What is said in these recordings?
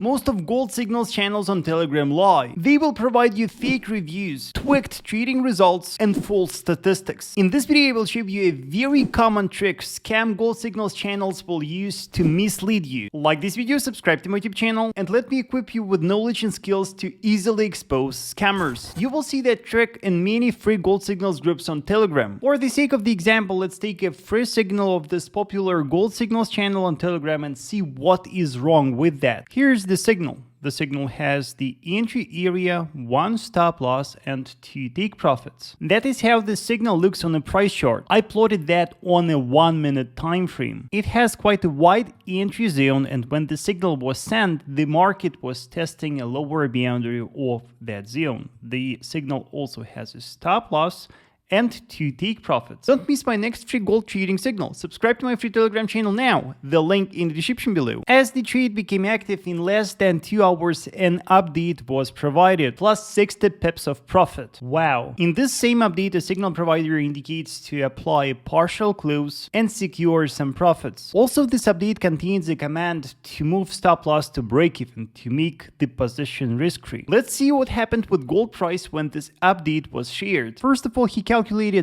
Most of Gold Signal's channels on Telegram lie. They will provide you fake reviews, tweaked trading results, and false statistics. In this video, I will show you a very common trick scam Gold Signal's channels will use to mislead you. Like this video, subscribe to my YouTube channel, and let me equip you with knowledge and skills to easily expose scammers. You will see that trick in many free Gold Signals groups on Telegram. For the sake of the example, let's take a free signal of this popular Gold Signals channel on Telegram and see what is wrong with that. Here's the signal. The signal has the entry area, 1 stop loss, and 2 take profits. That is how the signal looks on a price chart. I plotted that on a 1-minute time frame. It has quite a wide entry zone, and when the signal was sent, the market was testing a lower boundary of that zone. The signal also has a stop loss and 2 take profits. Don't miss my next free gold trading signal. Subscribe to my free Telegram channel now, the link in the description below. As the trade became active in less than 2 hours, an update was provided, plus 60 pips of profit. Wow. In this same update, a signal provider indicates to apply a partial close and secure some profits. Also, this update contains a command to move stop loss to break even to make the position risk-free. Let's see what happened with gold price when this update was shared. First of all, he calculated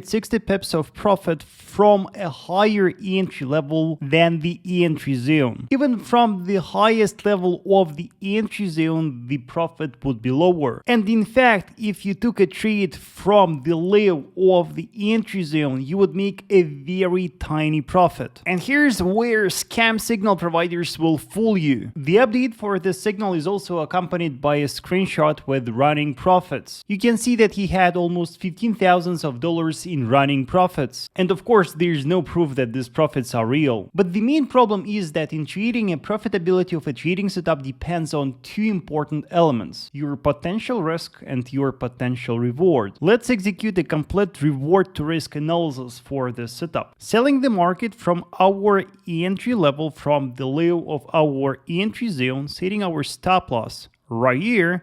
60 pips of profit from a higher entry level than the entry zone. Even from the highest level of the entry zone, the profit would be lower. And in fact, if you took a trade from the low of the entry zone, you would make a very tiny profit. And here's where scam signal providers will fool you. The update for this signal is also accompanied by a screenshot with running profits. You can see that he had almost $15,000 in running profits. And of course, there's no proof that these profits are real. But the main problem is that in trading, a profitability of a trading setup depends on 2 important elements: your potential risk and your potential reward. Let's execute a complete reward to risk analysis for this setup. Selling the market from our entry level from the low of our entry zone, setting our stop loss right here,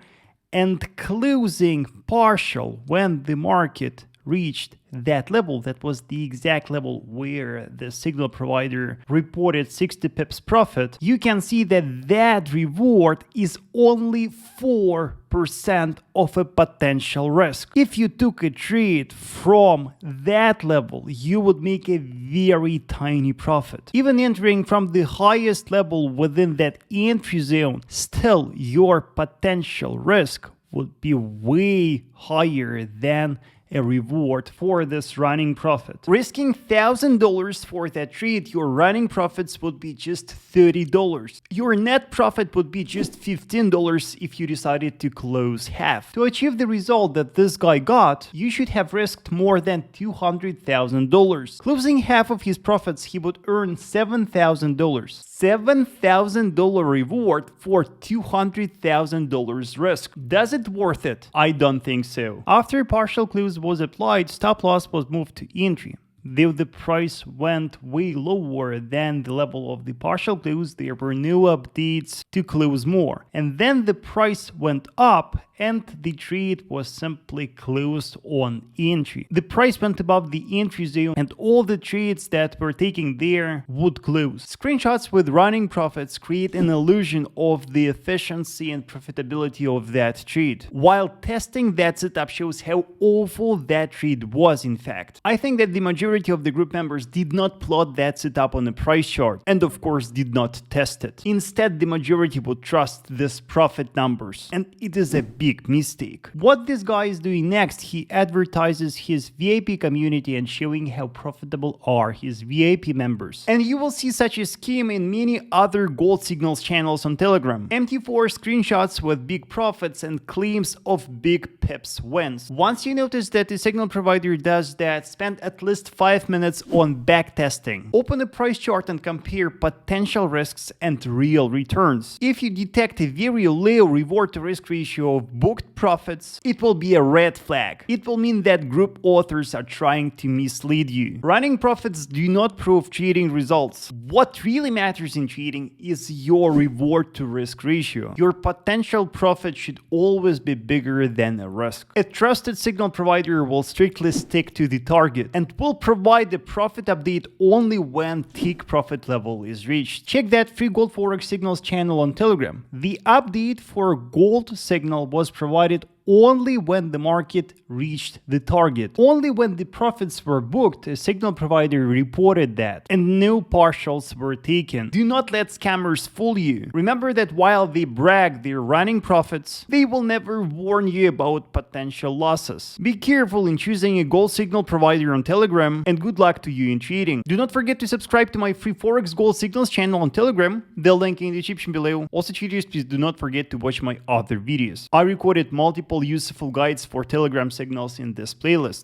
and closing partial when the market reached that level. That was the exact level where the signal provider reported 60 pips profit. You can see that that reward is only 4% of a potential risk. If you took a trade from that level, you would make a very tiny profit. Even entering from the highest level within that entry zone, still your potential risk would be way higher than a reward for this running profit. Risking $1,000 for that trade, your running profits would be just $30. Your net profit would be just $15 if you decided to close half. To achieve the result that this guy got, you should have risked more than $200,000. Closing half of his profits, he would earn $7,000. $7,000 reward for $200,000 risk. Does it worth it? I don't think so. After partial close was applied, stop loss was moved to entry. Though the price went way lower than the level of the partial close, there were no updates to close more. And then the price went up and the trade was simply closed on entry. The price went above the entry zone and all the trades that were taken there would close. Screenshots with running profits create an illusion of the efficiency and profitability of that trade, while testing that setup shows how awful that trade was in fact. I think that the majority of the group members did not plot that setup on a price chart and of course did not test it. Instead, the majority would trust these profit numbers, and it is a big mistake. What this guy is doing next, he advertises his VIP community and showing how profitable are his VIP members. And you will see such a scheme in many other Gold Signals channels on Telegram. MT4 screenshots with big profits and claims of big pips wins. Once you notice that the signal provider does that, spend at least 5 minutes on backtesting. Open a price chart and compare potential risks and real returns. If you detect a very low reward to risk ratio of booked profits, it will be a red flag. It will mean that group authors are trying to mislead you. Running profits do not prove trading results. What really matters in trading is your reward to risk ratio. Your potential profit should always be bigger than a risk. A trusted signal provider will strictly stick to the target and will provide the profit update only when peak profit level is reached. Check that free gold forex signals channel on Telegram. The update for gold signal was provided only when the market reached the target. Only when the profits were booked, a signal provider reported that, and no partials were taken. Do not let scammers fool you. Remember that while they brag their running profits, they will never warn you about potential losses. Be careful in choosing a gold signal provider on Telegram, and good luck to you in trading. Do not forget to subscribe to my free forex gold signals channel on Telegram, the link in the description below. Also, traders, please do not forget to watch my other videos. I recorded multiple useful guides for Telegram signals in this playlist.